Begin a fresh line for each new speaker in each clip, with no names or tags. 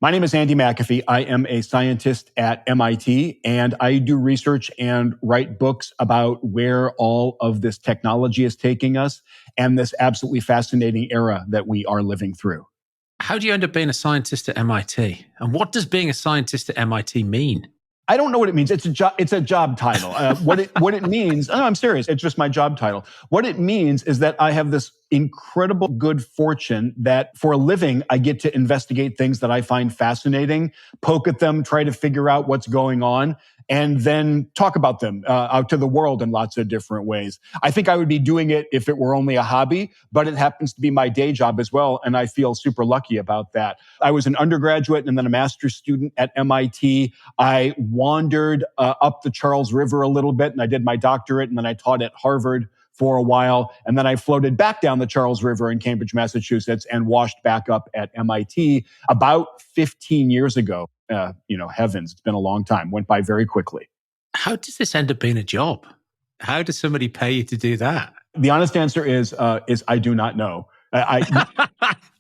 My name is Andy McAfee. I am a scientist at MIT, and I do research and write books about where all of this technology is taking us and this absolutely fascinating era that we are living through.
How do you end up being a scientist at MIT? And what does being a scientist at MIT mean?
I don't know what it means. It's a job title. What it means, no, I'm serious. It's just my job title. What it means is that I have this incredible good fortune that for a living, I get to investigate things that I find fascinating, poke at them, try to figure out what's going on, and then talk about them out to the world in lots of different ways. I think I would be doing it if it were only a hobby, but it happens to be my day job as well, and I feel super lucky about that. I was an undergraduate and then a master's student at MIT. I wandered up the Charles River a little bit, and I did my doctorate, and then I taught at Harvard for a while. And then I floated back down the Charles River in Cambridge, Massachusetts, and washed back up at MIT about 15 years ago. Heavens, it's been a long time. Went by very quickly.
How does this end up being a job? How does somebody pay you to do that?
The honest answer is I do not know.
I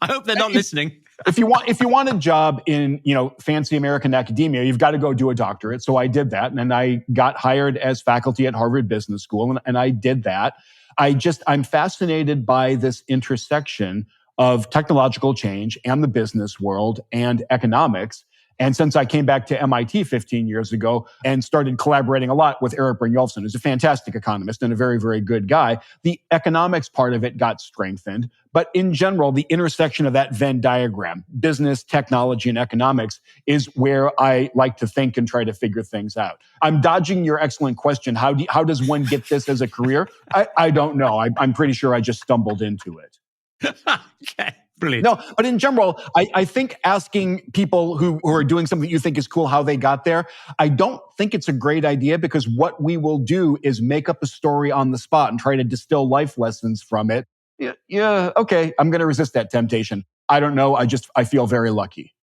hope they're not listening.
If you want a job in, fancy American academia, you've got to go do a doctorate. So I did that. And I got hired as faculty at Harvard Business School. And I did that. I'm fascinated by this intersection of technological change and the business world and economics. And since I came back to MIT 15 years ago and started collaborating a lot with Eric Brynjolfsson, who's a fantastic economist and a very, very good guy, the economics part of it got strengthened. But in general, the intersection of that Venn diagram, business, technology, and economics, is where I like to think and try to figure things out. I'm dodging your excellent question. How does one get this as a career? I don't know. I'm pretty sure I just stumbled into it.
Okay. Brilliant.
No, but in general, I think asking people who are doing something you think is cool how they got there, I don't think it's a great idea, because what we will do is make up a story on the spot and try to distill life lessons from it. Yeah, okay, I'm going to resist that temptation. I don't know. I feel very lucky.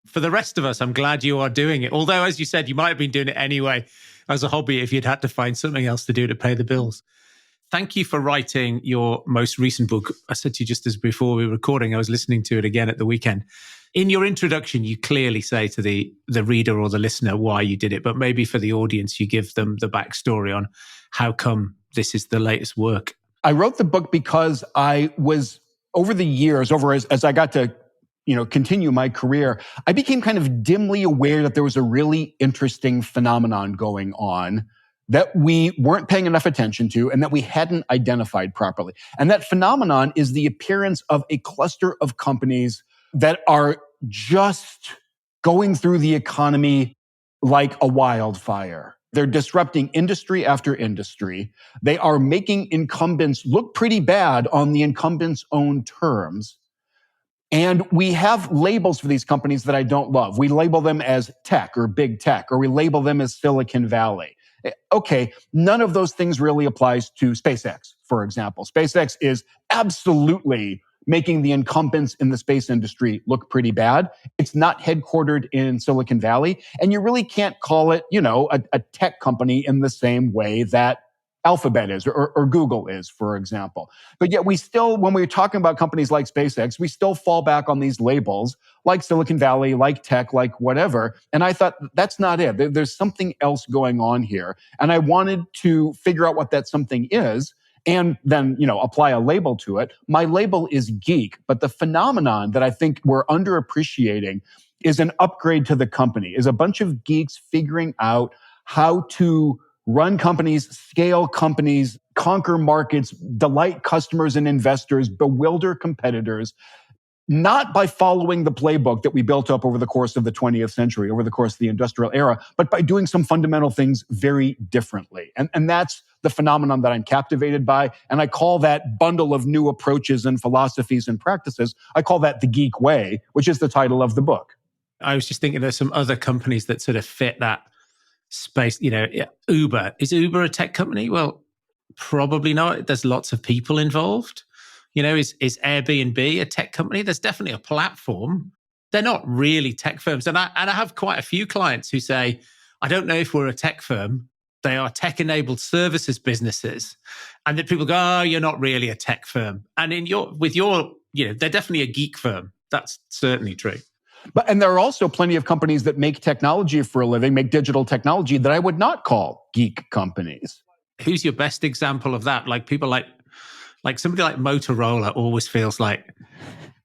For the rest of us, I'm glad you are doing it. Although, as you said, you might have been doing it anyway as a hobby if you'd had to find something else to do to pay the bills. Thank you for writing your most recent book. I said to you just as before we were recording, I was listening to it again at the weekend. In your introduction, you clearly say to the reader or the listener why you did it, but maybe for the audience, you give them the backstory on how come this is the latest work.
I wrote the book because I was, over the years, as I got to continue my career, I became kind of dimly aware that there was a really interesting phenomenon going on that we weren't paying enough attention to and that we hadn't identified properly. And that phenomenon is the appearance of a cluster of companies that are just going through the economy like a wildfire. They're disrupting industry after industry. They are making incumbents look pretty bad on the incumbents' own terms. And we have labels for these companies that I don't love. We label them as tech or big tech, or we label them as Silicon Valley. Okay, none of those things really applies to SpaceX, for example. SpaceX is absolutely making the incumbents in the space industry look pretty bad. It's not headquartered in Silicon Valley, and you really can't call it, a tech company in the same way that Alphabet is or Google is, for example. But yet we still, when we're talking about companies like SpaceX, we still fall back on these labels like Silicon Valley, like tech, like whatever. And I thought, that's not it. There's something else going on here. And I wanted to figure out what that something is and then, apply a label to it. My label is Geek, but the phenomenon that I think we're underappreciating is an upgrade to the company, is a bunch of geeks figuring out how to run companies, scale companies, conquer markets, delight customers and investors, bewilder competitors, not by following the playbook that we built up over the course of the 20th century, over the course of the industrial era, but by doing some fundamental things very differently. And that's the phenomenon that I'm captivated by. And I call that bundle of new approaches and philosophies and practices, I call that the Geek Way, which is the title of the book.
I was just thinking there's some other companies that sort of fit that space. Uber. Is Uber a tech company? Well, probably not. There's lots of people involved. Is Airbnb a tech company? There's definitely a platform. They're not really tech firms. And I have quite a few clients who say, I don't know if we're a tech firm. They are tech-enabled services businesses. And then people go, oh, you're not really a tech firm. And they're definitely a geek firm. That's certainly true.
And there are also plenty of companies that make technology for a living, make digital technology that I would not call geek companies.
Who's your best example of that? Like people like somebody like Motorola always feels like,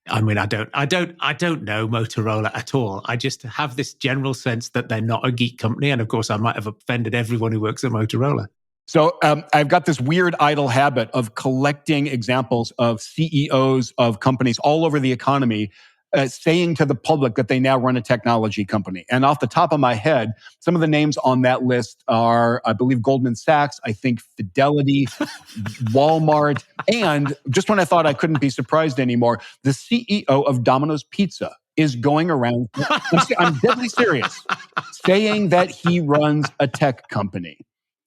I mean, I don't know Motorola at all. I just have this general sense that they're not a geek company. And of course, I might have offended everyone who works at Motorola.
So I've got this weird idle habit of collecting examples of CEOs of companies all over the economy saying to the public that they now run a technology company. And off the top of my head, some of the names on that list are, I believe, Goldman Sachs, I think Fidelity, Walmart, and just when I thought I couldn't be surprised anymore, the CEO of Domino's Pizza is going around, I'm deadly serious, saying that he runs a tech company.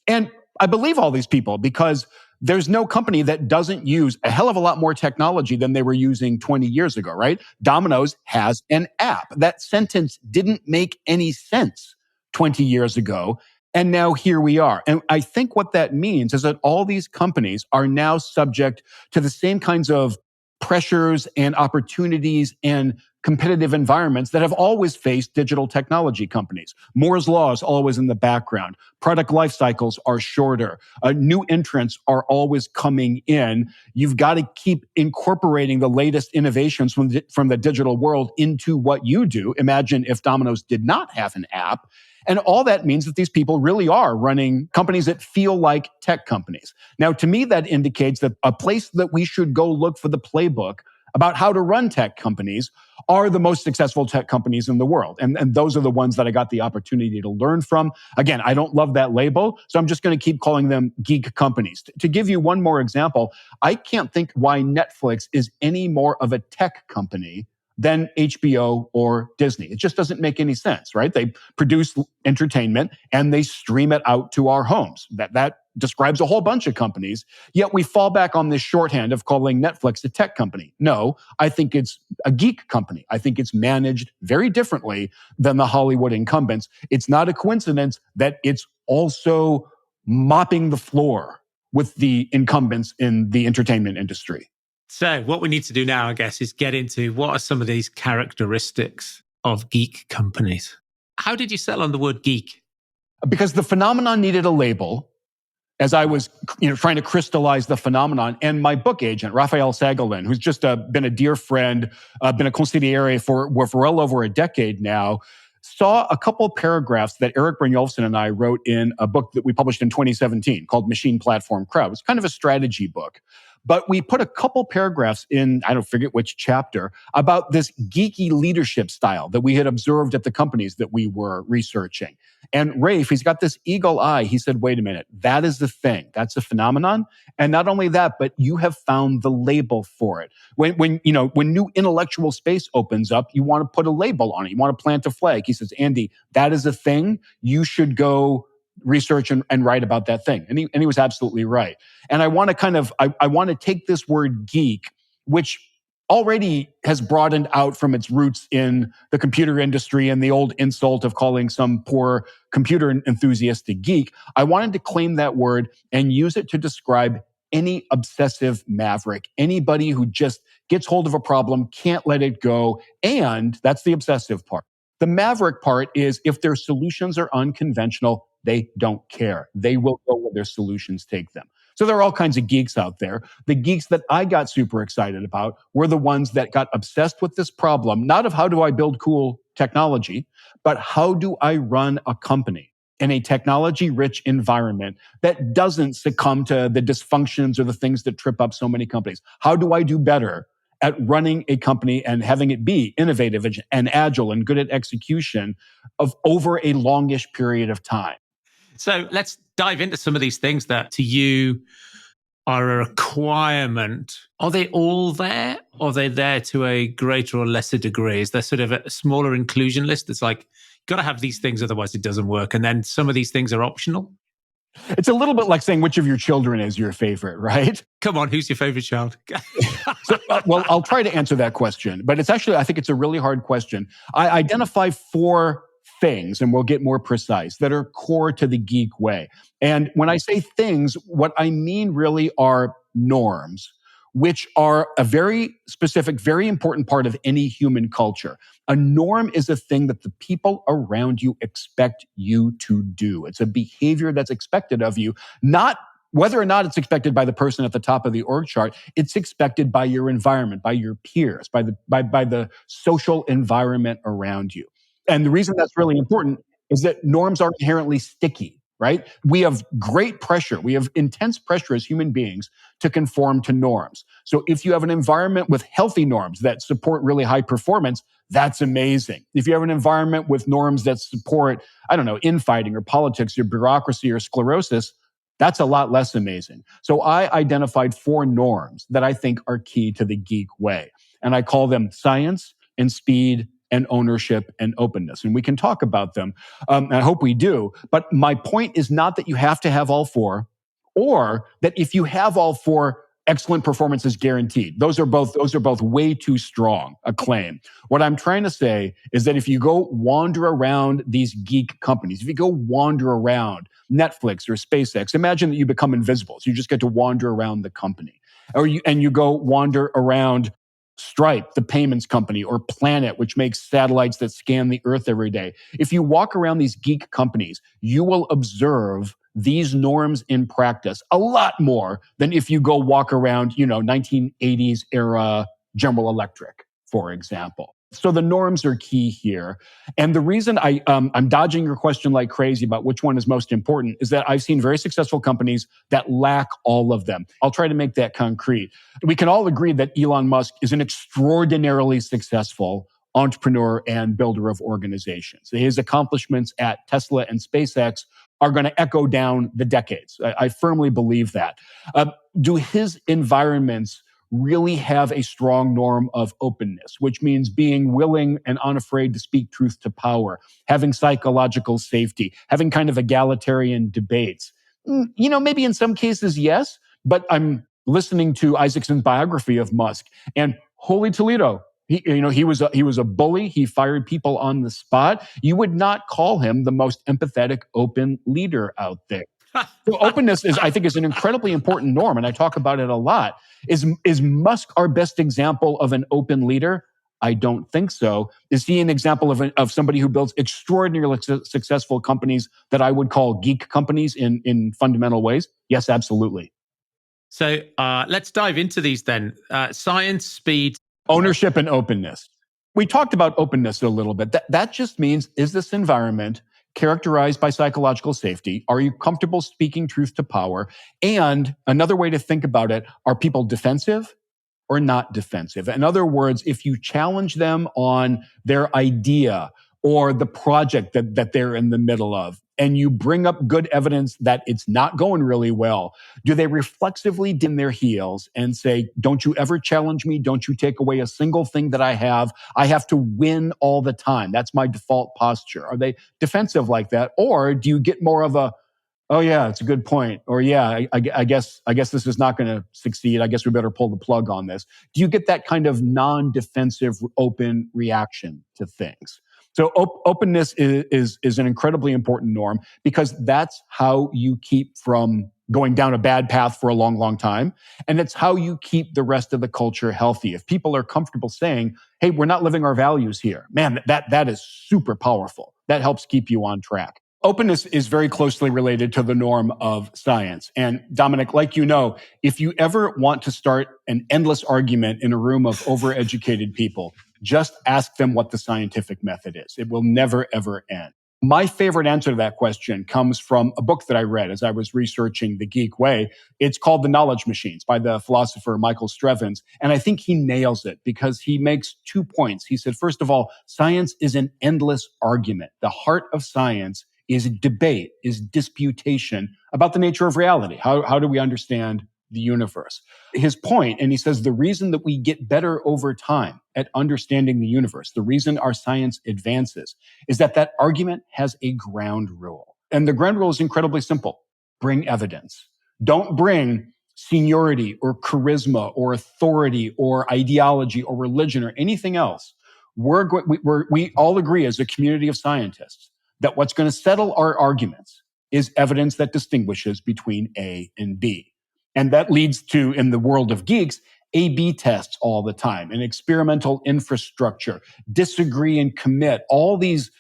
And I believe all these people because there's no company that doesn't use a hell of a lot more technology than they were using 20 years ago, right? Domino's has an app. That sentence didn't make any sense 20 years ago. And now here we are. And I think what that means is that all these companies are now subject to the same kinds of pressures and opportunities and competitive environments that have always faced digital technology companies. Moore's Law is always in the background. Product life cycles are shorter. New entrants are always coming in. You've got to keep incorporating the latest innovations from the digital world into what you do. Imagine if Domino's did not have an app. And all that means that these people really are running companies that feel like tech companies. Now, to me, that indicates that a place that we should go look for the playbook about how to run tech companies are the most successful tech companies in the world. And those are the ones that I got the opportunity to learn from. Again, I don't love that label, so I'm just going to keep calling them geek companies. To give you one more example, I can't think why Netflix is any more of a tech company than HBO or Disney. It just doesn't make any sense, right? They produce entertainment and they stream it out to our homes. That describes a whole bunch of companies, yet we fall back on this shorthand of calling Netflix a tech company. No, I think it's a geek company. I think it's managed very differently than the Hollywood incumbents. It's not a coincidence that it's also mopping the floor with the incumbents in the entertainment industry.
So what we need to do now, I guess, is get into what are some of these characteristics of geek companies. How did you settle on the word geek?
Because the phenomenon needed a label. As I was trying to crystallize the phenomenon, and my book agent, Raphael Sagalin, who's just been a dear friend, been a consigliere for well over a decade now, saw a couple of paragraphs that Eric Brynjolfsson and I wrote in a book that we published in 2017 called Machine Platform Crowd. It was kind of a strategy book. But we put a couple paragraphs in, I don't forget which chapter, about this geeky leadership style that we had observed at the companies that we were researching. And Rafe, he's got this eagle eye. He said, wait a minute, that is the thing. That's a phenomenon. And not only that, but you have found the label for it. When new intellectual space opens up, you want to put a label on it. You want to plant a flag. He says, Andy, that is a thing. You should go research and write about that thing. And he was absolutely right. And I want to I want to take this word geek, which already has broadened out from its roots in the computer industry and the old insult of calling some poor computer enthusiast a geek. I wanted to claim that word and use it to describe any obsessive maverick, anybody who just gets hold of a problem, can't let it go. And that's the obsessive part. The maverick part is if their solutions are unconventional, they don't care. They will go where their solutions take them. So there are all kinds of geeks out there. The geeks that I got super excited about were the ones that got obsessed with this problem, not of how do I build cool technology, but how do I run a company in a technology-rich environment that doesn't succumb to the dysfunctions or the things that trip up so many companies? How do I do better at running a company and having it be innovative and agile and good at execution of over a longish period of time?
So let's dive into some of these things that to you are a requirement. Are they all there? Or are they there to a greater or lesser degree? Is there sort of a smaller inclusion list that's like, you've got to have these things, otherwise it doesn't work. And then some of these things are optional?
It's a little bit like saying which of your children is your favorite, right?
Come on, who's your favorite child?
Well, I'll try to answer that question, but I think it's a really hard question. I identify 4 things, and we'll get more precise, that are core to the geek way. And when I say things, what I mean really are norms. which are a very specific, very important part of any human culture. A norm is a thing that the people around you expect you to do. It's a behavior that's expected of you, not whether or not it's expected by the person at the top of the org chart. It's expected by your environment, by your peers, by the social environment around you. And the reason that's really important is that norms are inherently sticky, right? We have great pressure. We have intense pressure as human beings to conform to norms. So if you have an environment with healthy norms that support really high performance, that's amazing. If you have an environment with norms that support, I don't know, infighting or politics or bureaucracy or sclerosis, that's a lot less amazing. So I identified 4 norms that I think are key to the geek way. And I call them science and speed and ownership and openness. And we can talk about them. And I hope we do. But my point is not that you have to have all 4, or that if you have all 4, excellent performance is guaranteed. Those are both way too strong a claim. What I'm trying to say is that if you go wander around these geek companies, if you go wander around Netflix or SpaceX, imagine that you become invisible. So you just get to wander around the company. And you go wander around Stripe, the payments company, or Planet, which makes satellites that scan the earth every day. If you walk around these geek companies, you will observe these norms in practice a lot more than if you go walk around, 1980s era General Electric, for example. So the norms are key here. And the reason I'm dodging your question like crazy about which one is most important is that I've seen very successful companies that lack all of them. I'll try to make that concrete. We can all agree that Elon Musk is an extraordinarily successful entrepreneur and builder of organizations. His accomplishments at Tesla and SpaceX are going to echo down the decades. I firmly believe that. Do his environments really have a strong norm of openness, which means being willing and unafraid to speak truth to power, having psychological safety, having kind of egalitarian debates? Maybe in some cases, yes, but I'm listening to Isaacson's biography of Musk, and holy Toledo, he was a bully. He fired people on the spot. You would not call him the most empathetic, open leader out there. So openness I think, is an incredibly important norm, and I talk about it a lot. Is Musk our best example of an open leader? I don't think so. Is he an example of somebody who builds extraordinarily successful companies that I would call geek companies in fundamental ways? Yes, absolutely.
So let's dive into these then. Science, speed,
ownership, and openness. We talked about openness a little bit. That just means, is this environment characterized by psychological safety? Are you comfortable speaking truth to power? And another way to think about it, are people defensive or not defensive? In other words, if you challenge them on their idea or the project that they're in the middle of, and you bring up good evidence that it's not going really well, do they reflexively dim their heels and say, don't you ever challenge me? Don't you take away a single thing that I have? I have to win all the time. That's my default posture. Are they defensive like that? Or do you get more of a, oh yeah, it's a good point. Or yeah, I guess this is not going to succeed. I guess we better pull the plug on this. Do you get that kind of non-defensive, open reaction to things? So openness is an incredibly important norm, because that's how you keep from going down a bad path for a long, long time. And it's how you keep the rest of the culture healthy. If people are comfortable saying, hey, we're not living our values here, man, that is super powerful. That helps keep you on track. Openness is very closely related to the norm of science. And Dominic, like if you ever want to start an endless argument in a room of overeducated people, just ask them what the scientific method is. It will never, ever end. My favorite answer to that question comes from a book that I read as I was researching the geek way. It's called The Knowledge Machines by the philosopher Michael Strevens. And I think he nails it because he makes 2 points. He said, first of all, science is an endless argument. The heart of science is debate, is disputation about the nature of reality. How do we understand the universe? His point, and he says the reason that we get better over time at understanding the universe, the reason our science advances, is that argument has a ground rule. And the ground rule is incredibly simple. Bring evidence. Don't bring seniority or charisma or authority or ideology or religion or anything else. We all agree as a community of scientists that what's going to settle our arguments is evidence that distinguishes between A and B. And that leads to, in the world of geeks, A/B tests all the time, and experimental infrastructure, disagree and commit, all these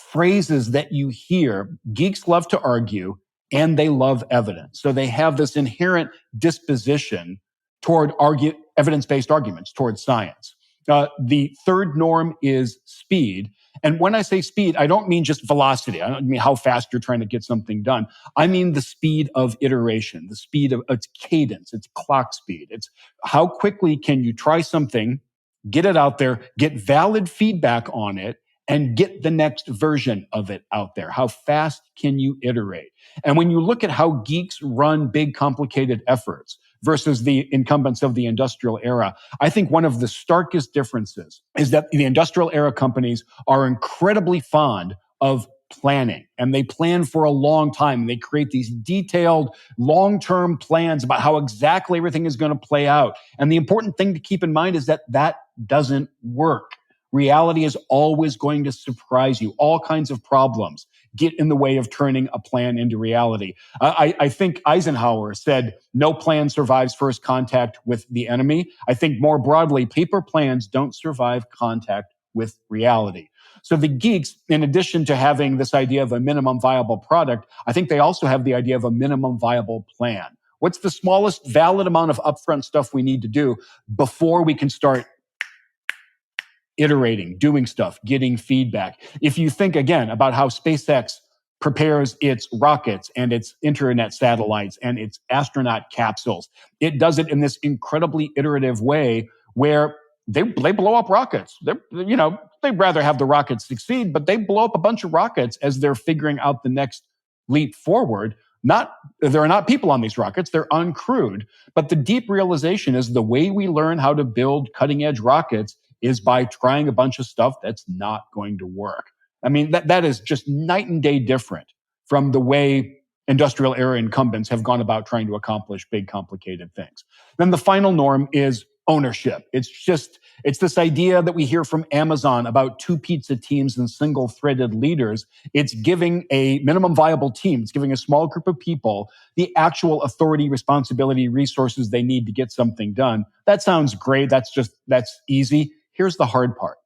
phrases that you hear. Geeks love to argue and they love evidence. So they have this inherent disposition toward evidence-based arguments, toward science. The third norm is speed. And when I say speed, I don't mean just velocity. I don't mean how fast you're trying to get something done. I mean the speed of iteration, the speed of its cadence, its clock speed. It's how quickly can you try something, get it out there, get valid feedback on it, and get the next version of it out there. How fast can you iterate? And when you look at how geeks run big, complicated efforts versus the incumbents of the industrial era, I think one of the starkest differences is that the industrial era companies are incredibly fond of planning, and they plan for a long time. They create these detailed long-term plans about how exactly everything is going to play out. And the important thing to keep in mind is that that doesn't work. Reality is always going to surprise you. All kinds of problems get in the way of turning a plan into reality. I think Eisenhower said, no plan survives first contact with the enemy. I think more broadly, paper plans don't survive contact with reality. So the geeks, in addition to having this idea of a minimum viable product, I think they also have the idea of a minimum viable plan. What's the smallest valid amount of upfront stuff we need to do before we can start iterating, doing stuff, getting feedback? If you think again about how SpaceX prepares its rockets and its internet satellites and its astronaut capsules, it does it in this incredibly iterative way where they blow up rockets. They'd rather have the rockets succeed, but they blow up a bunch of rockets as they're figuring out the next leap forward. There are not people on these rockets. They're uncrewed. But the deep realization is the way we learn how to build cutting edge rockets is by trying a bunch of stuff that's not going to work. I mean, that is just night and day different from the way industrial era incumbents have gone about trying to accomplish big, complicated things. Then the final norm is ownership. It's this idea that we hear from Amazon about 2 pizza teams and single threaded leaders. It's giving a minimum viable team. It's giving a small group of people the actual authority, responsibility, resources they need to get something done. That sounds great. That's easy. Here's the hard part.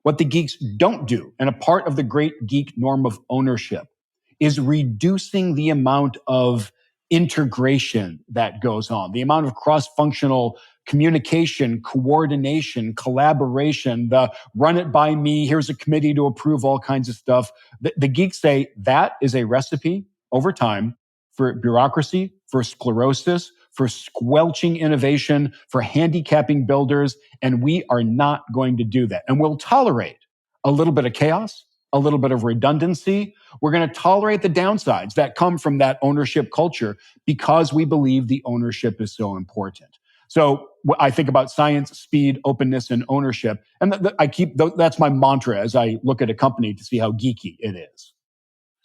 What the geeks don't do, and a part of the great geek norm of ownership, is reducing the amount of integration that goes on, the amount of cross-functional communication, coordination, collaboration, the run it by me, here's a committee to approve all kinds of stuff. The geeks say that is a recipe over time for bureaucracy, for sclerosis, for squelching innovation, for handicapping builders, and we are not going to do that. And we'll tolerate a little bit of chaos, a little bit of redundancy. We're going to tolerate the downsides that come from that ownership culture because we believe the ownership is so important. So I think about science, speed, openness, and ownership. And that's my mantra as I look at a company to see how geeky it is.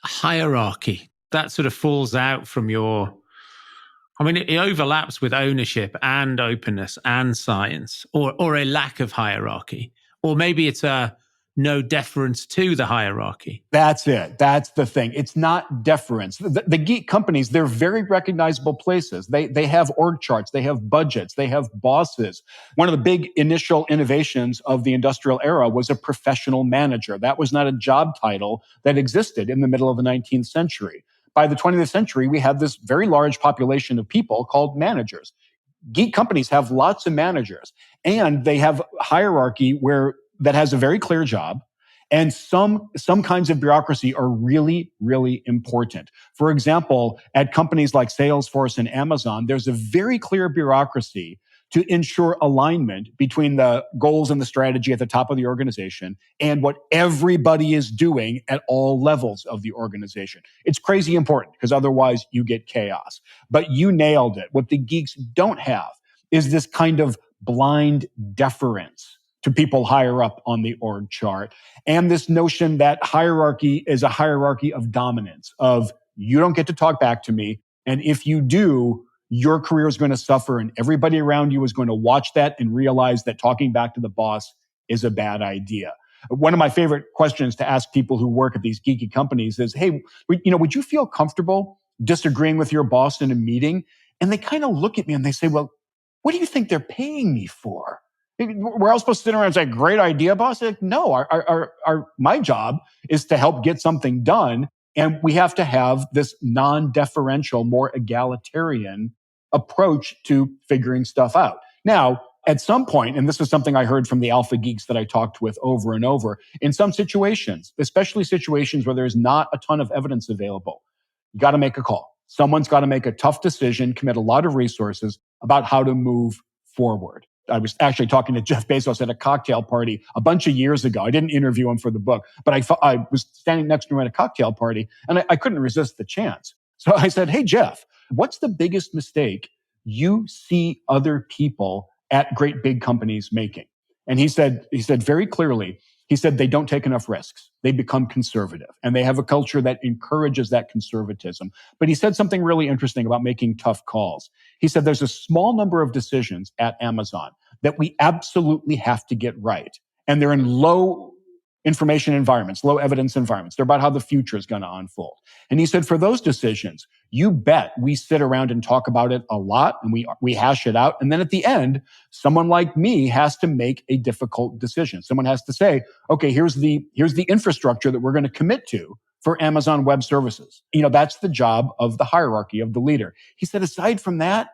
Hierarchy. That sort of falls out from it overlaps with ownership and openness and science, or a lack of hierarchy. Or maybe it's a no deference to the hierarchy.
That's it. That's the thing. It's not deference. The geek companies, they're very recognizable places. They have org charts. They have budgets. They have bosses. One of the big initial innovations of the industrial era was a professional manager. That was not a job title that existed in the middle of the 19th century. By the 20th century, we had this very large population of people called managers. Geek companies have lots of managers, and they have hierarchy that has a very clear job, and some kinds of bureaucracy are really, really important. For example, at companies like Salesforce and Amazon, there's a very clear bureaucracy to ensure alignment between the goals and the strategy at the top of the organization and what everybody is doing at all levels of the organization. It's crazy important because otherwise you get chaos. But you nailed it. What the geeks don't have is this kind of blind deference to people higher up on the org chart, and this notion that hierarchy is a hierarchy of dominance, of you don't get to talk back to me, and if you do, your career is going to suffer, and everybody around you is going to watch that and realize that talking back to the boss is a bad idea. One of my favorite questions to ask people who work at these geeky companies is, hey, would you feel comfortable disagreeing with your boss in a meeting? And they kind of look at me and they say, well, what do you think they're paying me for? We're all supposed to sit around and say, great idea, boss. Like, no, my job is to help get something done. And we have to have this non-deferential, more egalitarian approach to figuring stuff out. Now, at some point, and this is something I heard from the alpha geeks that I talked with over and over, in some situations, especially situations where there's not a ton of evidence available, you got to make a call. Someone's got to make a tough decision, commit a lot of resources about how to move forward. I was actually talking to Jeff Bezos at a cocktail party a bunch of years ago. I didn't interview him for the book, but I was standing next to him at a cocktail party and I couldn't resist the chance. So I said, hey, Jeff, what's the biggest mistake you see other people at great big companies making? And he said very clearly, he said they don't take enough risks. They become conservative and they have a culture that encourages that conservatism. But he said something really interesting about making tough calls. He said there's a small number of decisions at Amazon that we absolutely have to get right. And they're in low information environments, low evidence environments. They're about how the future is going to unfold. And he said, for those decisions, you bet we sit around and talk about it a lot and we hash it out. And then at the end, someone like me has to make a difficult decision. Someone has to say, okay, here's the infrastructure that we're going to commit to for Amazon Web Services. That's the job of the hierarchy, of the leader. He said, aside from that,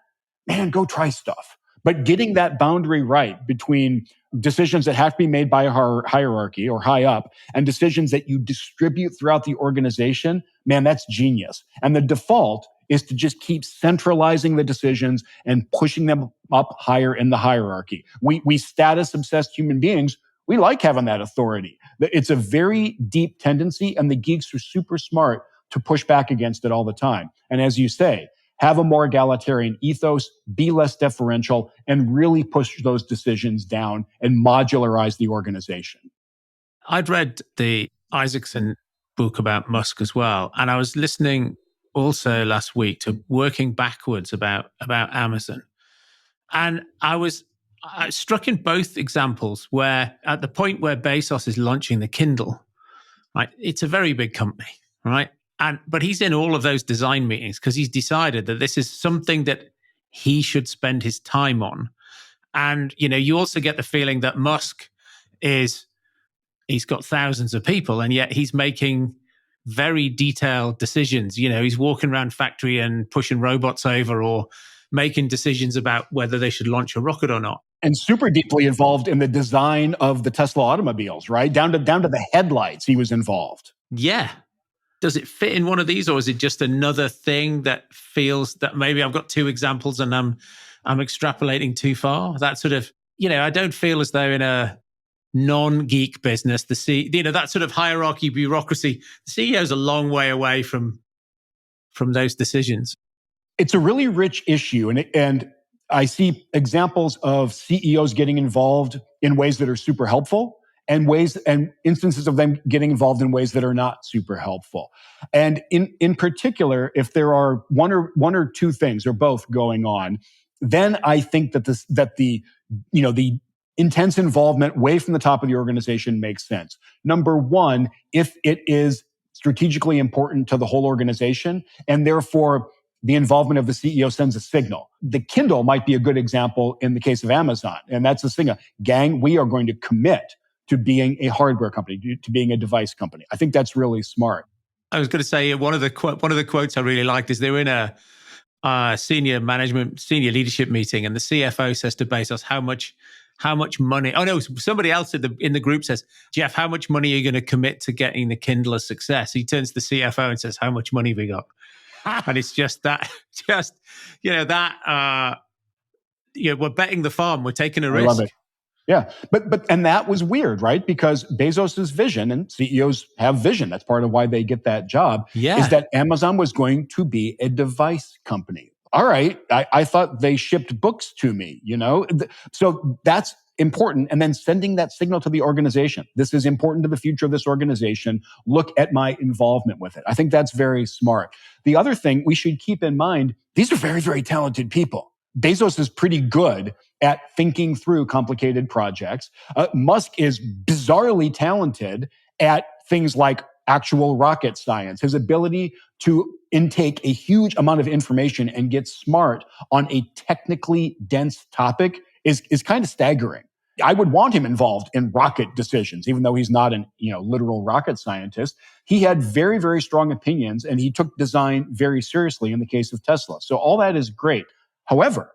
man, go try stuff. But getting that boundary right between decisions that have to be made by a hierarchy or high up and decisions that you distribute throughout the organization, man, that's genius. And the default is to just keep centralizing the decisions and pushing them up higher in the hierarchy. We status-obsessed human beings, we like having that authority. It's a very deep tendency, and the geeks are super smart to push back against it all the time. And as you say, have a more egalitarian ethos, be less deferential, and really push those decisions down and modularize the organization.
I'd read the Isaacson book about Musk as well. And I was listening also last week to Working Backwards about Amazon. And I was struck in both examples where at the point where Bezos is launching the Kindle, right, it's a very big company, right? But he's in all of those design meetings because he's decided that this is something that he should spend his time on. And, you also get the feeling that Musk he's got thousands of people and yet he's making very detailed decisions. He's walking around factory and pushing robots over or making decisions about whether they should launch a rocket or not.
And super deeply involved in the design of the Tesla automobiles, right? Down to the headlights, he was involved.
Yeah. Does it fit in one of these, or is it just another thing that feels that maybe I've got two examples and I'm extrapolating too far? That sort of, I don't feel as though in a non-geek business, that sort of hierarchy, bureaucracy, the CEO is a long way away from those decisions.
It's a really rich issue, and I see examples of CEOs getting involved in ways that are super helpful, and instances of them getting involved in ways that are not super helpful. And in particular, if there are one or two things or both going on, then I think that the intense involvement way from the top of the organization makes sense. Number one, if it is strategically important to the whole organization, and therefore the involvement of the CEO sends a signal. The Kindle might be a good example in the case of Amazon, and that's a signal. Gang, we are going to commit to being a hardware company, to being a device company. I think that's really smart.
I was going to say one of the quotes I really liked is they were in a senior leadership meeting, and the CFO says to Bezos, "How much money?" Oh no, somebody else in the group says, "Jeff, how much money are you going to commit to getting the Kindle a success?" He turns to the CFO and says, "How much money have we got?" And it's just that, we're betting the farm, we're taking a risk.
I love it. Yeah, and that was weird, right? Because Bezos's vision, and CEOs have vision, that's part of why they get that job, is that Amazon was going to be a device company. All right, I thought they shipped books to me, So that's important. And then sending that signal to the organization. This is important to the future of this organization. Look at my involvement with it. I think that's very smart. The other thing we should keep in mind, these are very, very talented people. Bezos is pretty good at thinking through complicated projects. Musk is bizarrely talented at things like actual rocket science, his ability to intake a huge amount of information and get smart on a technically dense topic is kind of staggering. I would want him involved in rocket decisions, even though he's not an literal rocket scientist. He had very, very strong opinions, and he took design very seriously in the case of Tesla. So all that is great. However,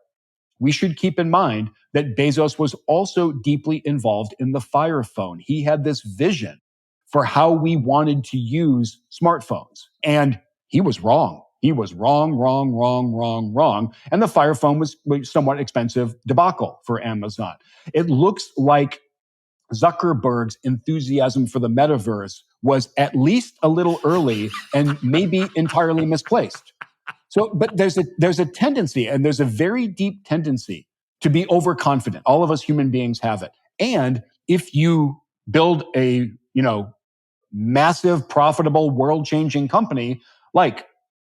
we should keep in mind that Bezos was also deeply involved in the Fire Phone. He had this vision for how we wanted to use smartphones. And he was wrong. He was wrong. And the Fire Phone was a somewhat expensive debacle for Amazon. It looks like Zuckerberg's enthusiasm for the metaverse was at least a little early and maybe entirely misplaced. So, but there's a tendency, and there's a very deep tendency to be overconfident. All of us human beings have it. And if you build a, massive, profitable, world-changing company like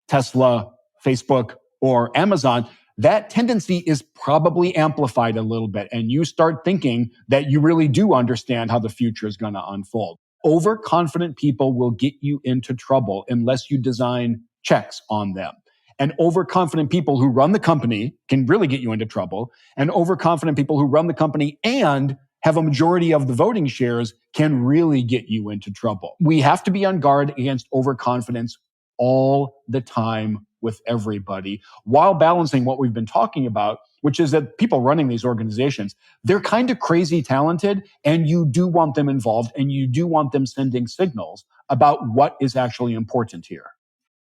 Tesla, Facebook, or Amazon, that tendency is probably amplified a little bit. And you start thinking that you really do understand how the future is going to unfold. Overconfident people will get you into trouble unless you design checks on them. And overconfident people who run the company can really get you into trouble. And overconfident people who run the company and have a majority of the voting shares can really get you into trouble. We have to be on guard against overconfidence all the time with everybody, while balancing what we've been talking about, which is that people running these organizations, they're kind of crazy talented, and you do want them involved, and you do want them sending signals about what is actually important here.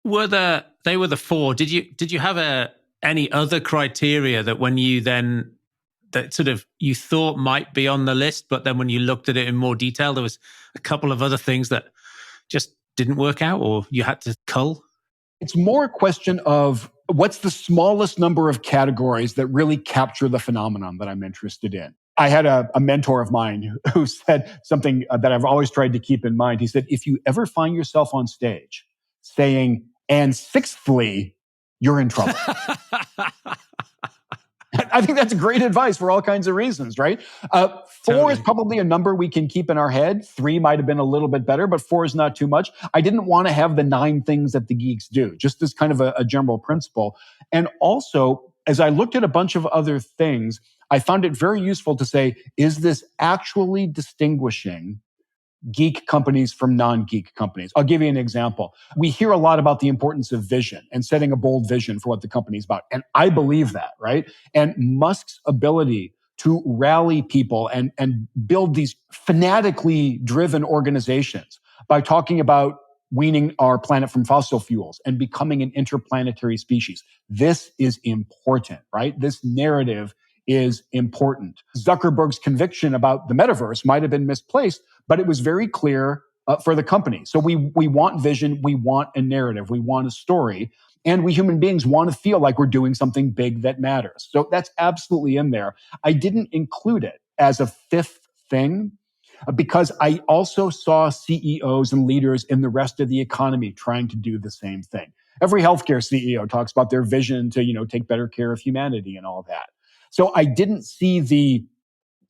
They were the four. Did you have any other criteria that when you then that sort of you thought might be on the list, but then when you looked at it in more detail, there was a couple of other things that just didn't work out, or you had to cull?
It's more a question of what's the smallest number of categories that really capture the phenomenon that I'm interested in. I had a mentor of mine who said something that I've always tried to keep in mind. He said, if you ever find yourself on stage saying, and sixthly, you're in trouble. I think that's great advice for all kinds of reasons, right? Four is probably a number we can keep in our head. 3 might have been a little bit better, but 4 is not too much. I didn't want to have the 9 things that the geeks do, just as kind of a general principle. And also, as I looked at a bunch of other things, I found it very useful to say, is this actually distinguishing geek companies from non-geek companies? I'll give you an example. We hear a lot about the importance of vision and setting a bold vision for what the company's about. And I believe that, right? And Musk's ability to rally people and build these fanatically driven organizations by talking about weaning our planet from fossil fuels and becoming an interplanetary species. This is important, right? This narrative is important. Zuckerberg's conviction about the metaverse might have been misplaced, but it was very clear for the company. So we want vision, we want a narrative, we want a story, and we human beings want to feel like we're doing something big that matters. So that's absolutely in there. I didn't include it as a 5th thing because I also saw CEOs and leaders in the rest of the economy trying to do the same thing. Every healthcare CEO talks about their vision to, take better care of humanity and all that. So I didn't see the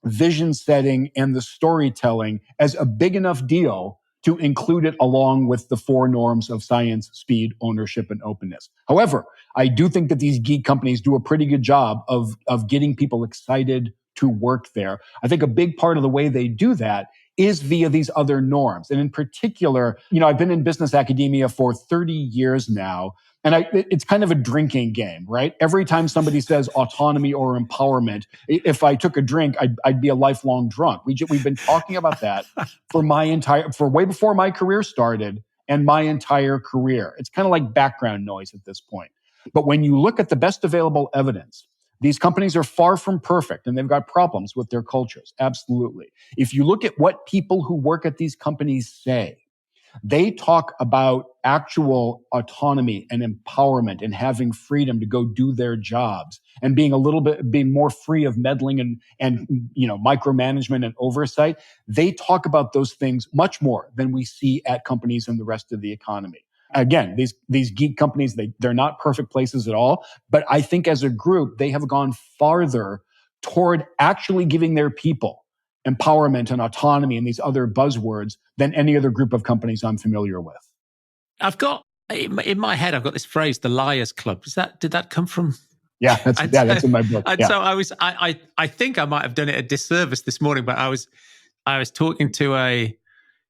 vision setting and the storytelling as a big enough deal to include it along with the 4 norms of science, speed, ownership, and openness. However, I do think that these geek companies do a pretty good job of getting people excited to work there. I think a big part of the way they do that is via these other norms. And in particular, I've been in business academia for 30 years now, and it's kind of a drinking game, right? Every time somebody says autonomy or empowerment, if I took a drink, I'd be a lifelong drunk. We've been talking about that for way before my career started and my entire career. It's kind of like background noise at this point. But when you look at the best available evidence, these companies are far from perfect and they've got problems with their cultures. Absolutely. If you look at what people who work at these companies say, they talk about actual autonomy and empowerment and having freedom to go do their jobs and being more free of meddling and micromanagement and oversight. They talk about those things much more than we see at companies in the rest of the economy. Again, these geek companies, they're not perfect places at all, but I think as a group, they have gone farther toward actually giving their people empowerment and autonomy and these other buzzwords than any other group of companies I'm familiar with.
I've got, in my head, I've got this phrase, the Liars Club. Did that come from?
Yeah, that's in my book.
And
yeah.
so I think I might have done it a disservice this morning, but I was talking to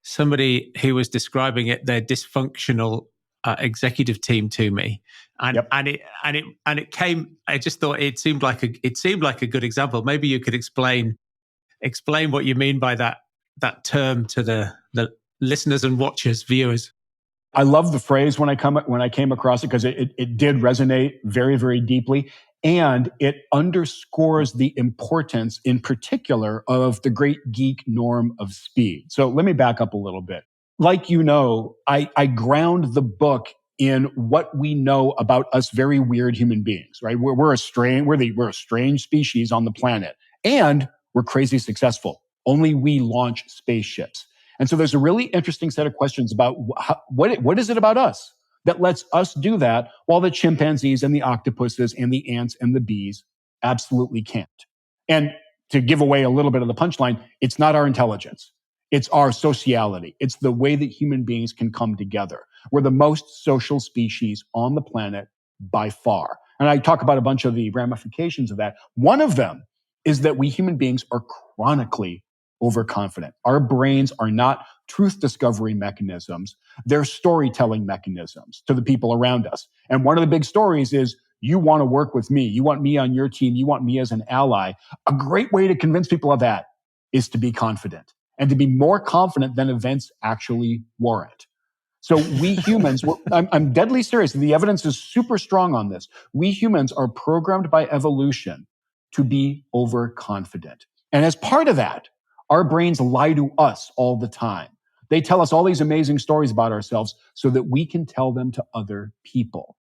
somebody who was describing their dysfunctional executive team to me, and it came. I just thought it seemed like a good example. Maybe you could explain what you mean by that term to the listeners and watchers, viewers.
I love the phrase when I came across it because it did resonate very, very deeply. And it underscores the importance, in particular, of the great geek norm of speed. So let me back up a little bit. Like I ground the book in what we know about us very weird human beings, right? We're a strange species on the planet, and we're crazy successful. Only we launch spaceships. And so there's a really interesting set of questions about what is it about us that lets us do that while the chimpanzees and the octopuses and the ants and the bees absolutely can't. And to give away a little bit of the punchline, it's not our intelligence. It's our sociality. It's the way that human beings can come together. We're the most social species on the planet by far. And I talk about a bunch of the ramifications of that. One of them is that we human beings are chronically overconfident. Our brains are not truth discovery mechanisms. They're storytelling mechanisms to the people around us. And one of the big stories is, you want to work with me. You want me on your team. You want me as an ally. A great way to convince people of that is to be confident and to be more confident than events actually warrant. So we humans, I'm deadly serious. The evidence is super strong on this. We humans are programmed by evolution to be overconfident. And as part of that, our brains lie to us all the time. They tell us all these amazing stories about ourselves so that we can tell them to other people.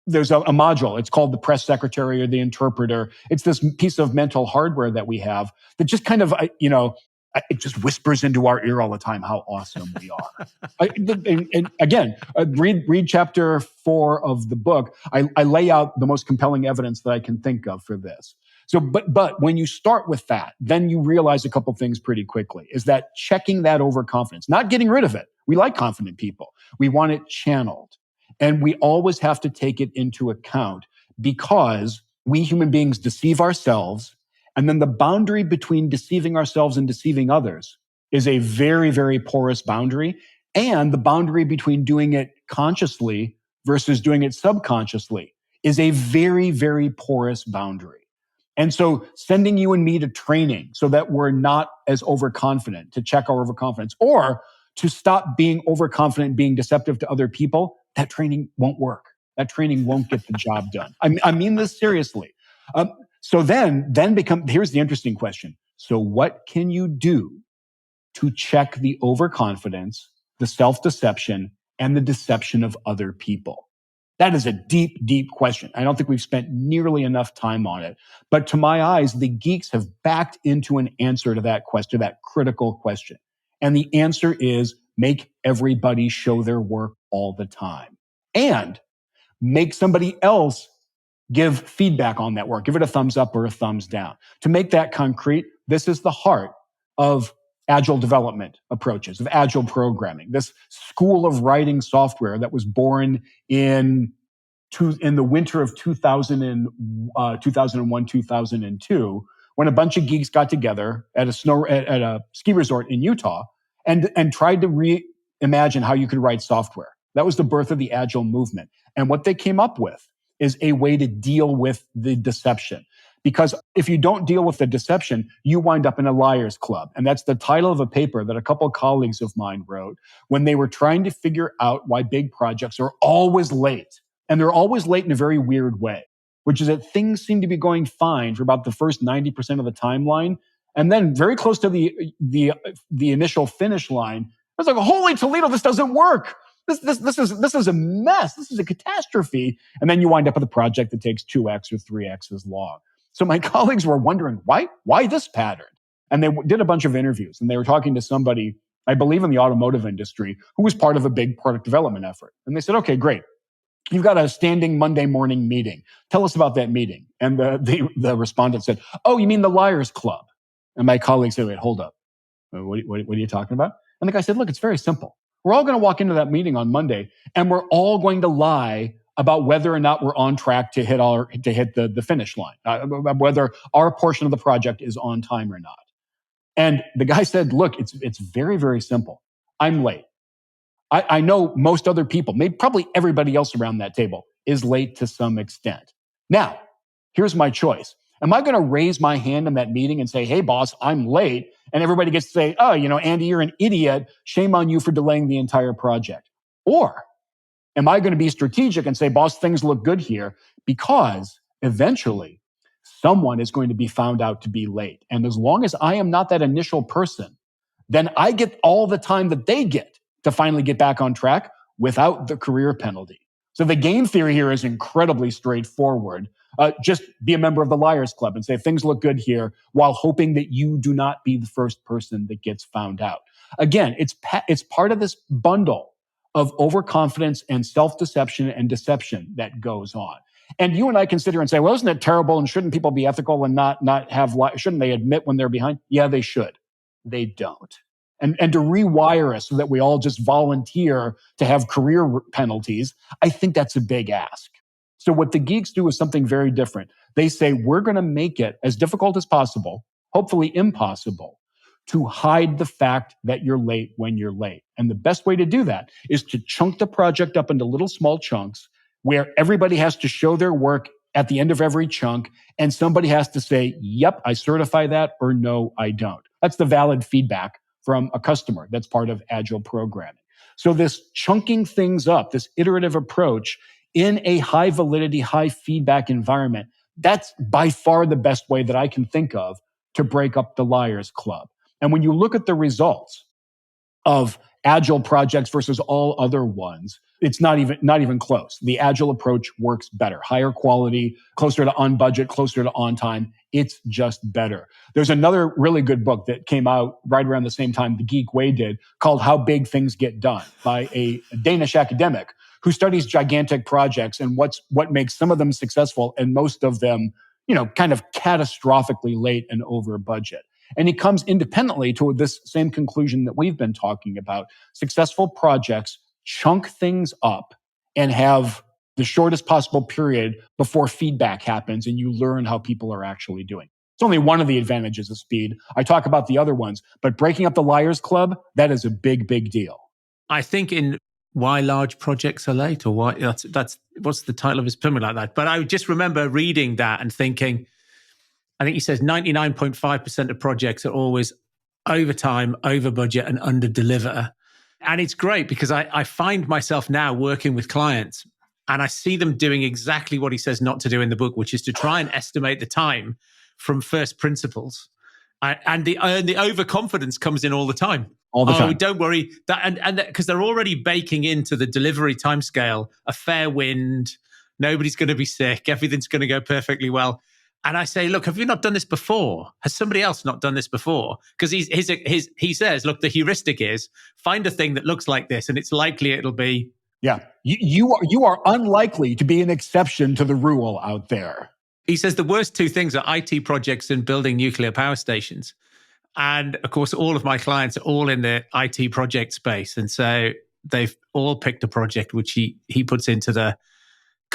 There's a module. It's called the press secretary or the interpreter. It's this piece of mental hardware that we have that just kind of, it just whispers into our ear all the time how awesome we are. And again, read chapter 4 of the book. I lay out the most compelling evidence that I can think of for this. So, but when you start with that, then you realize a couple things pretty quickly, is that checking that overconfidence, not getting rid of it. We like confident people. We want it channeled. And we always have to take it into account because we human beings deceive ourselves. And then the boundary between deceiving ourselves and deceiving others is a very, very porous boundary. And the boundary between doing it consciously versus doing it subconsciously is a very, very porous boundary. And so sending you and me to training so that we're not as overconfident, to check our overconfidence, or to stop being overconfident, being deceptive to other people, that training won't work. That training won't get the job done. I mean this seriously. So then here's the interesting question. So what can you do to check the overconfidence, the self-deception, and the deception of other people? That is a deep, deep question. I don't think we've spent nearly enough time on it. But to my eyes, the geeks have backed into an answer to that question, that critical question. And the answer is make everybody show their work all the time. And make somebody else give feedback on that work. Give it a thumbs up or a thumbs down. To make that concrete, this is the heart of Agile development approaches, of Agile programming, this school of writing software that was born in the winter of 2001, 2002, when a bunch of geeks got together at a ski resort in Utah and tried to reimagine how you could write software. That was the birth of the Agile movement. And what they came up with is a way to deal with the deception. Because if you don't deal with the deception, you wind up in a liar's club. And that's the title of a paper that a couple of colleagues of mine wrote when they were trying to figure out why big projects are always late. And they're always late in a very weird way, which is that things seem to be going fine for about the first 90% of the timeline. And then very close to the initial finish line, it's like, holy Toledo, this doesn't work. This is a mess. This is a catastrophe. And then you wind up with a project that takes 2x or 3x as long. So my colleagues were wondering, why this pattern? And they did a bunch of interviews, and they were talking to somebody, I believe in the automotive industry, who was part of a big product development effort. And they said, okay, great. You've got a standing Monday morning meeting. Tell us about that meeting. And the respondent said, oh, you mean the Liars Club? And my colleague said, wait, hold up. What are you talking about? And the guy said, look, it's very simple. We're all going to walk into that meeting on Monday and we're all going to lie about whether or not we're on track to hit the finish line, whether our portion of the project is on time or not. And the guy said, look, it's very, very simple. I'm late. I know most other people, maybe probably everybody else around that table is late to some extent. Now, here's my choice. Am I going to raise my hand in that meeting and say, hey, boss, I'm late? And everybody gets to say, oh, Andy, you're an idiot. Shame on you for delaying the entire project. Or am I going to be strategic and say, boss, things look good here? Because eventually someone is going to be found out to be late. And as long as I am not that initial person, then I get all the time that they get to finally get back on track without the career penalty. So the game theory here is incredibly straightforward. Just be a member of the Liars Club and say things look good here while hoping that you do not be the first person that gets found out. Again, it's part of this bundle of overconfidence and self-deception and deception that goes on. And you and I consider and say, well, isn't it terrible? And shouldn't people be ethical and not have, shouldn't they admit when they're behind? Yeah, they should. They don't. And to rewire us so that we all just volunteer to have career penalties, I think that's a big ask. So what the geeks do is something very different. They say, we're going to make it as difficult as possible, hopefully impossible, to hide the fact that you're late when you're late. And the best way to do that is to chunk the project up into little small chunks where everybody has to show their work at the end of every chunk, and somebody has to say, yep, I certify that, or no, I don't. That's the valid feedback from a customer. That's part of Agile programming. So this chunking things up, this iterative approach in a high validity, high feedback environment, that's by far the best way that I can think of to break up the Liars Club. And when you look at the results of Agile projects versus all other ones, it's not even close. The Agile approach works better, higher quality, closer to on budget, closer to on time. It's just better. There's another really good book that came out right around the same time the Geek Way did called How Big Things Get Done by a Danish academic who studies gigantic projects and what makes some of them successful and most of them, kind of catastrophically late and over budget. And he comes independently to this same conclusion that we've been talking about. Successful projects chunk things up and have the shortest possible period before feedback happens and you learn how people are actually doing. It's only one of the advantages of speed. I talk about the other ones, but breaking up the Liars Club, that is a big, big deal.
I think in Why Large Projects Are Late, or why that's what's the title of his something like that. But I just remember reading that and thinking, I think he says 99.5% of projects are always over time, over budget, and under deliver. And it's great because I find myself now working with clients and I see them doing exactly what he says not to do in the book, which is to try and estimate the time from first principles. And the overconfidence comes in all the time.
All the time.
Oh, don't worry. And because they're already baking into the delivery timescale a fair wind, nobody's going to be sick, everything's going to go perfectly well. And I say, look, have you not done this before? Has somebody else not done this before? Because he says, look, the heuristic is find a thing that looks like this, and it's likely it'll be.
Yeah, you are unlikely to be an exception to the rule out there.
He says the worst two things are IT projects and building nuclear power stations. And of course, all of my clients are all in the IT project space. And so they've all picked a project which he puts into the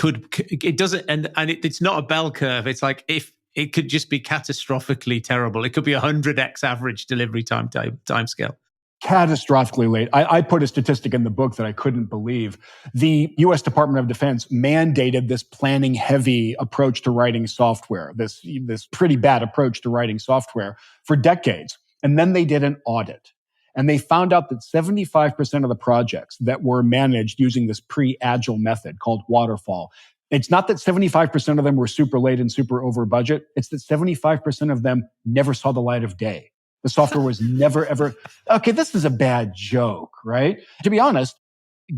it doesn't, and it's not a bell curve. It's like if it could just be catastrophically terrible. It could be 100x average delivery time scale.
Catastrophically late. I put a statistic in the book that I couldn't believe. The U.S. Department of Defense mandated this planning heavy approach to writing software, this pretty bad approach to writing software for decades. And then they did an audit. And they found out that 75% of the projects that were managed using this pre-Agile method called waterfall, it's not that 75% of them were super late and super over budget. It's that 75% of them never saw the light of day. The software was never, ever, okay, this is a bad joke, right? To be honest,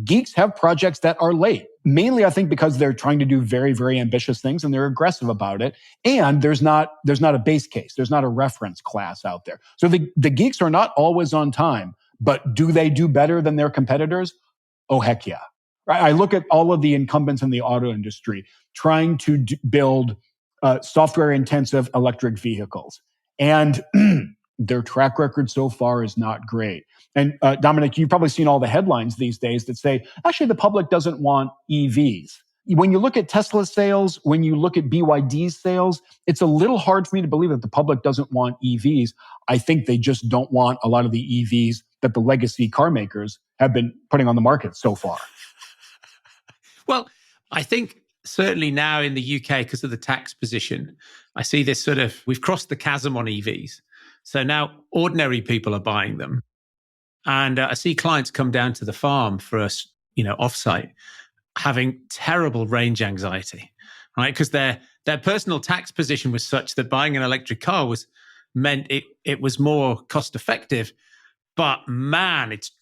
geeks have projects that are late. Mainly, I think, because they're trying to do very, very ambitious things and they're aggressive about it. And there's not a base case. There's not a reference class out there. So the geeks are not always on time, but do they do better than their competitors? Oh, heck yeah. I look at all of the incumbents in the auto industry trying to build software-intensive electric vehicles. And their track record so far is not great. And Dominic, you've probably seen all the headlines these days that say, actually, the public doesn't want EVs. When you look at Tesla sales, when you look at BYD's sales, it's a little hard for me to believe that the public doesn't want EVs. I think they just don't want a lot of the EVs that the legacy car makers have been putting on the market so far.
Well, I think certainly now in the UK, because of the tax position, I see this sort of, we've crossed the chasm on EVs. So now ordinary people are buying them. And I see clients come down to the farm for us, offsite, having terrible range anxiety, right? Because their personal tax position was such that buying an electric car meant it was more cost effective. But man, it's,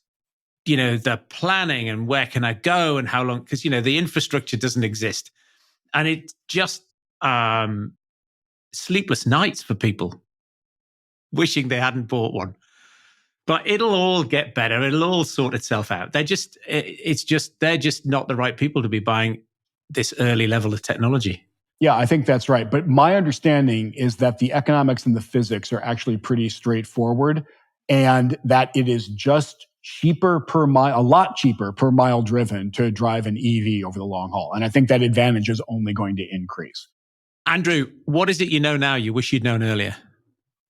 the planning and where can I go and how long, because, the infrastructure doesn't exist. And it's just sleepless nights for people wishing they hadn't bought one. But it'll all get better. It'll all sort itself out. They're just not the right people to be buying this early level of technology.
Yeah, I think that's right. But my understanding is that the economics and the physics are actually pretty straightforward, and that it is just cheaper per mile, a lot cheaper per mile driven to drive an EV over the long haul. And I think that advantage is only going to increase.
Andrew, what is it you know now you wish you'd known earlier?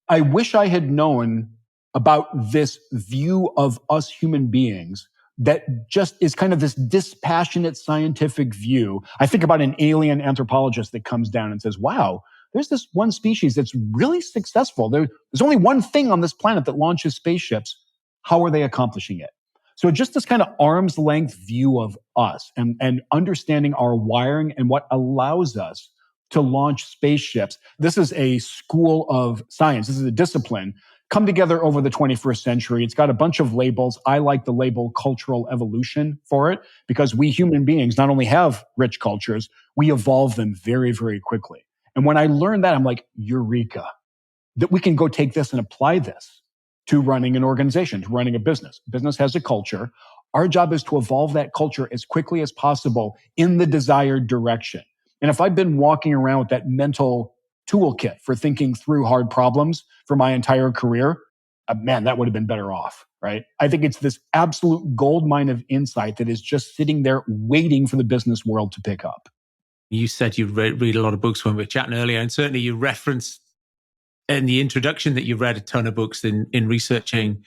I wish I had known about this view of us human beings that just is kind of this dispassionate scientific view. I think about an alien anthropologist that comes down and says, wow, there's this one species that's really successful. There's only one thing on this planet that launches spaceships. How are they accomplishing it? So just this kind of arm's length view of us and understanding our wiring and what allows us to launch spaceships. This is a school of science. This is a discipline come together over the 21st century. It's got a bunch of labels. I like the label cultural evolution for it because we human beings not only have rich cultures, we evolve them very, very quickly. And when I learned that, I'm like, eureka, that we can go take this and apply this to running an organization, to running a business. Business has a culture. Our job is to evolve that culture as quickly as possible in the desired direction. And if I've been walking around with that mental toolkit for thinking through hard problems for my entire career, man, that would have been better off, right? I think it's this absolute gold mine of insight that is just sitting there waiting for the business world to pick up.
You said you read a lot of books when we were chatting earlier, and certainly you referenced in the introduction that you read a ton of books in researching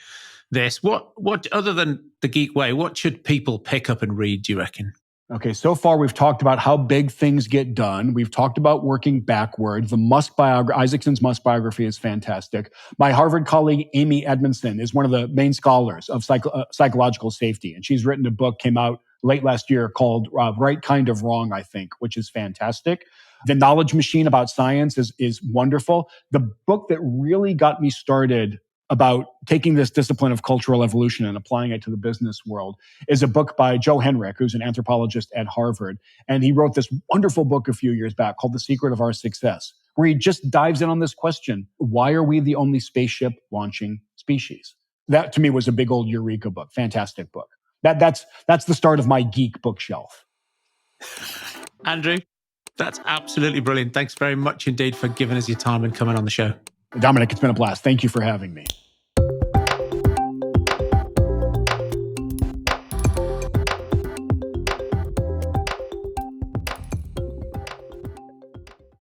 this. What other than The Geek Way, what should people pick up and read, do you reckon?
Okay, so far we've talked about how big things get done. We've talked about working backward. The Musk biography, Isaacson's Musk biography is fantastic. My Harvard colleague, Amy Edmondson, is one of the main scholars of psychological safety. And she's written a book, came out late last year, called Right Kind of Wrong, I think, which is fantastic. The Knowledge Machine about science is wonderful. The book that really got me started about taking this discipline of cultural evolution and applying it to the business world is a book by Joe Henrich, who's an anthropologist at Harvard. And he wrote this wonderful book a few years back called The Secret of Our Success, where he just dives in on this question: why are we the only spaceship launching species? That to me was a big old eureka book. Fantastic book. That's the start of my geek bookshelf.
Andrew, that's absolutely brilliant. Thanks very much indeed for giving us your time and coming on the show.
Dominic, it's been a blast. Thank you for having me.